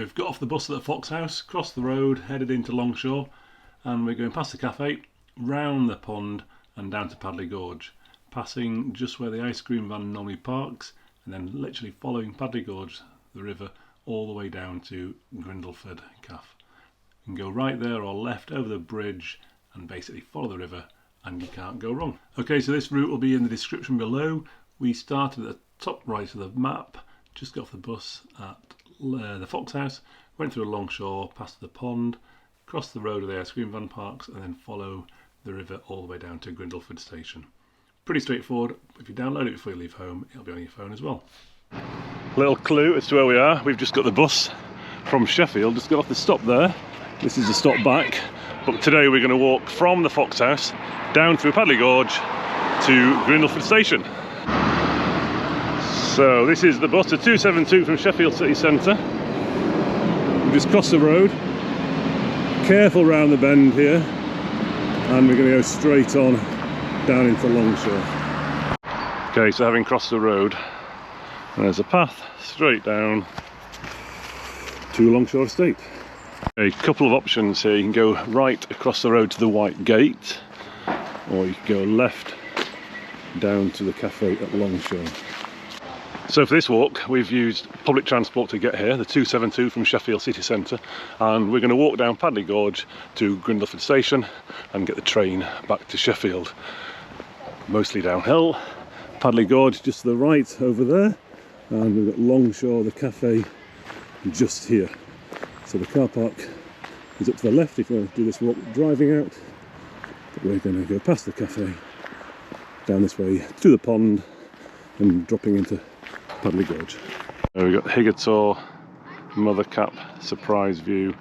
we've got off the bus at the Fox House, crossed the road, headed into Longshaw, and we're going past the cafe, round the pond and down to Padley Gorge, passing just where the ice cream van normally parks, and then literally following Padley Gorge, the river, all the way down to Grindleford Cafe. You can go right there or left over the bridge and basically follow the river and you can't go wrong. Okay, so this route will be in the description below. We started at the top right of the map, just got off the bus at the Fox House, went through Longshaw, past the pond, crossed the road of the ice cream van parks and then follow the river all the way down to Grindleford station. Pretty straightforward. If you download it before you leave home, it'll be on your phone as well. Little clue as to where we are. We've just got the bus from Sheffield, just got off the stop there. This is the stop back, but today we're going to walk from the Fox House down through Padley Gorge to Grindleford station. So this is the bus to 272 from Sheffield city centre. We've just crossed the road, careful round the bend here, and we're going to go straight on down into Longshaw. Okay, so having crossed the road, there's a path straight down to Longshaw Estate. A couple of options here. You can go right across the road to the White Gate, or you can go left down to the cafe at Longshaw. So for this walk we've used public transport to get here, the 272 from Sheffield city centre, and we're going to walk down Padley Gorge to Grindleford station and get the train back to Sheffield. Mostly downhill. Padley Gorge just to the right over there, and we've got Longshaw, the cafe, just here. So the car park is up to the left if you want to do this walk driving out, but we're going to go past the cafe, down this way to the pond and dropping into Padley Gorge. So we've got Higator, Mother Cap, surprise view,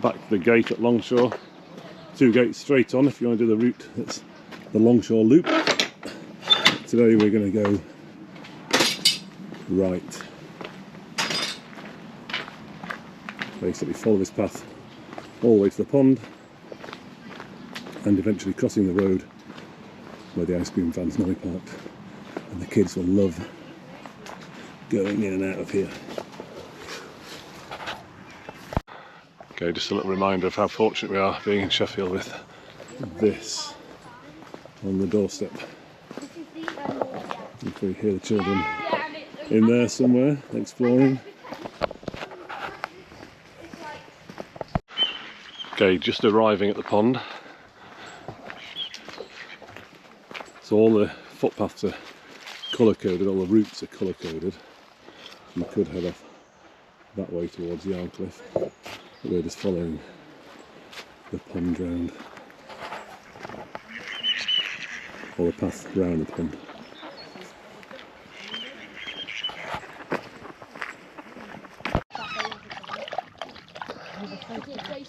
back to the gate at Longshaw. 2 gates straight on if you want to do the route that's the Longshaw loop. Today we're going to go right. Basically follow this path all the way to the pond and eventually crossing the road where the ice cream van's normally parked, and the kids will love going in and out of here. Okay, just a little reminder of how fortunate we are being in Sheffield with this on the doorstep. If we hear the children in there somewhere exploring. Okay, just arriving at the pond. So all the footpaths are colour coded, all the routes are colour coded. You could head off that way towards Yarncliffe, but we're just following the pond round, or the path round the pond.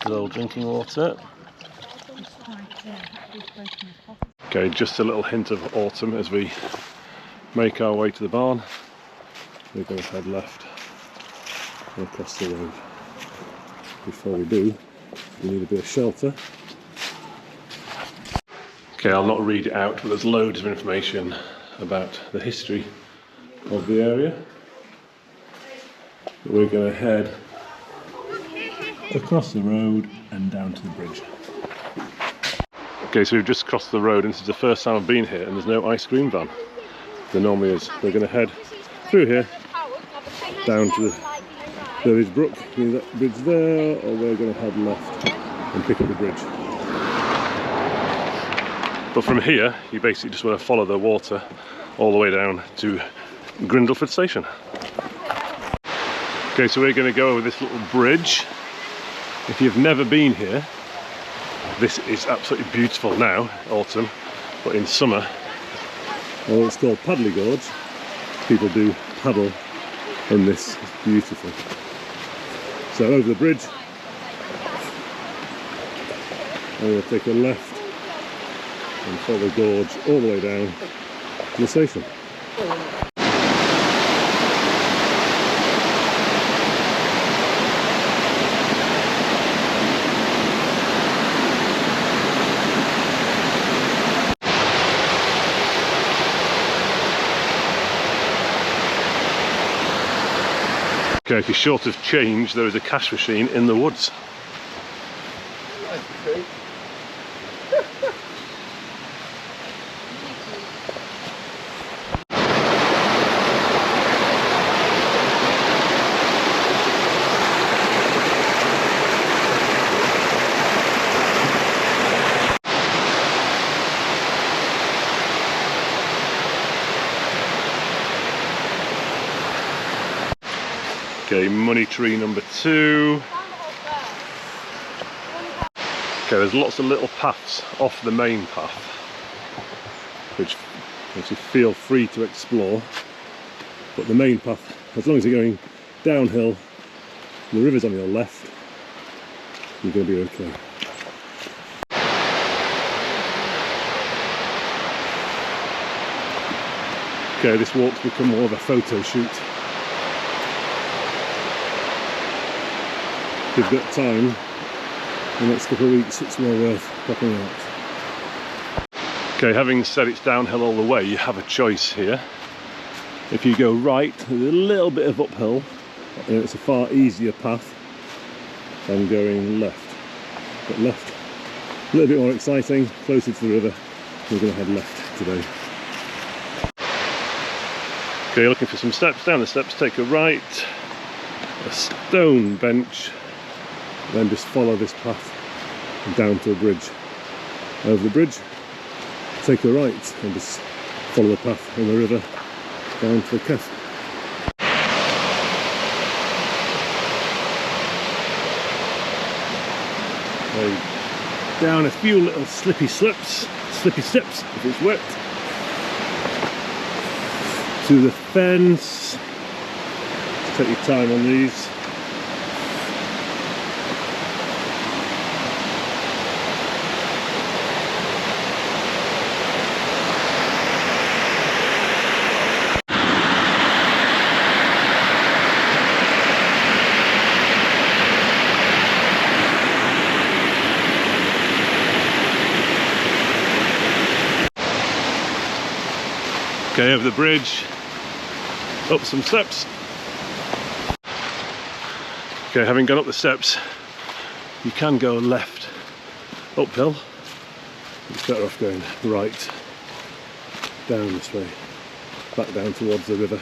Good old drinking water. Okay, just a little hint of autumn as we make our way to the barn. We're going to head left and across the road. Before we do, we need a bit of shelter. Okay, I'll not read it out, but there's loads of information about the history of the area. We're going to head across the road and down to the bridge. Okay, so we've just crossed the road and this is the first time I've been here and there's no ice cream van. There normally is. We're going to head through here down to the Burridge Brook, either that bridge there, or we're going to head left and pick up the bridge. But from here you basically just want to follow the water all the way down to Grindleford station. Okay, so we're going to go over this little bridge. If you've never been here, this is absolutely beautiful now, autumn, but in summer, well, it's called Padley Gorge. People do paddle in this. It's beautiful. So over the bridge, and we'll take a left and follow the gorge all the way down to the station. Okay, if you're short of change, there is a cash machine in the woods. Okay, money tree number 2. Okay, there's lots of little paths off the main path, which you feel free to explore. But the main path, as long as you're going downhill, the river's on your left, you're going to be okay. Okay, this walk's become more of a photo shoot. If you've got time, the next couple of weeks, it's well worth popping out. Okay, having said it's downhill all the way, you have a choice here. If you go right, there's a little bit of uphill, and it's a far easier path than going left. But left, a little bit more exciting, closer to the river. We're going to head left today. Okay, you're looking for some steps. Down the steps, take a right, a stone bench, then just follow this path down to a bridge. Over the bridge, take a right and just follow the path in the river down to the Café. Down a few little slippy steps if it's wet, to the fence. Take your time on these. Okay, over the bridge, up some steps. Okay, having gone up the steps, you can go left uphill. It's better off going right down this way, back down towards the river.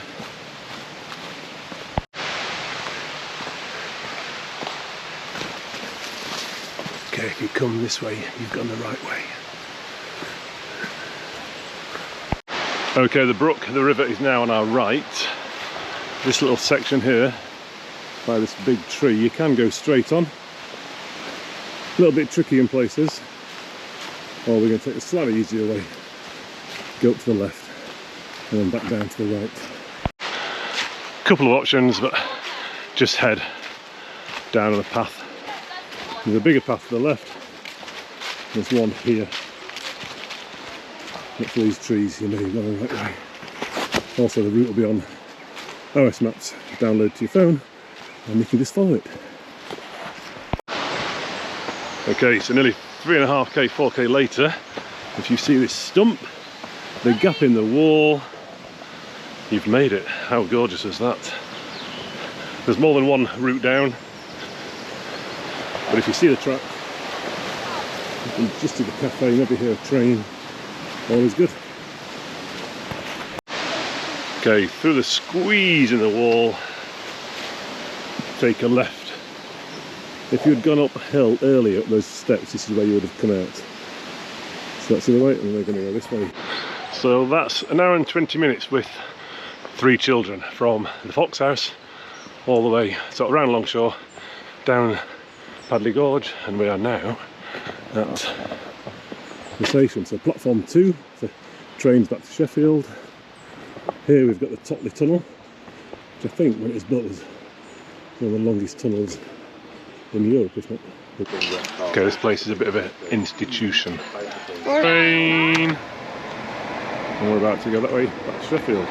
Okay, if you come this way, you've gone the right way. Okay, the brook, the river is now on our right. This little section here, by this big tree, you can go straight on. A little bit tricky in places. Or we're going to take a slightly easier way. Go up to the left, and then back down to the right. Couple of options, but just head down on the path. There's a bigger path to the left. There's one here. Look for these trees, you know you've gone the right way. Also, the route will be on OS Maps, download to your phone, and you can just follow it. Okay, so nearly 3.5k, 4k later, if you see this stump, the gap in the wall, you've made it. How gorgeous is that? There's more than one route down, but if you see the track, you can just to the cafe, maybe hear a train. Always good. Okay, through the squeeze in the wall, take a left. If you had gone uphill earlier up those steps, this is where you would have come out. So that's the other way, and we're going to go this way. So that's an hour and 20 minutes with 3 children from the Fox House all the way, so around Longshaw, down Padley Gorge, and we are now at the station. So platform 2 for trains back to Sheffield. Here we've got the Totley Tunnel, which I think when it was built was one of the longest tunnels in Europe, isn't it? Okay, this place is a bit of an institution. Train! And we're about to go that way back to Sheffield.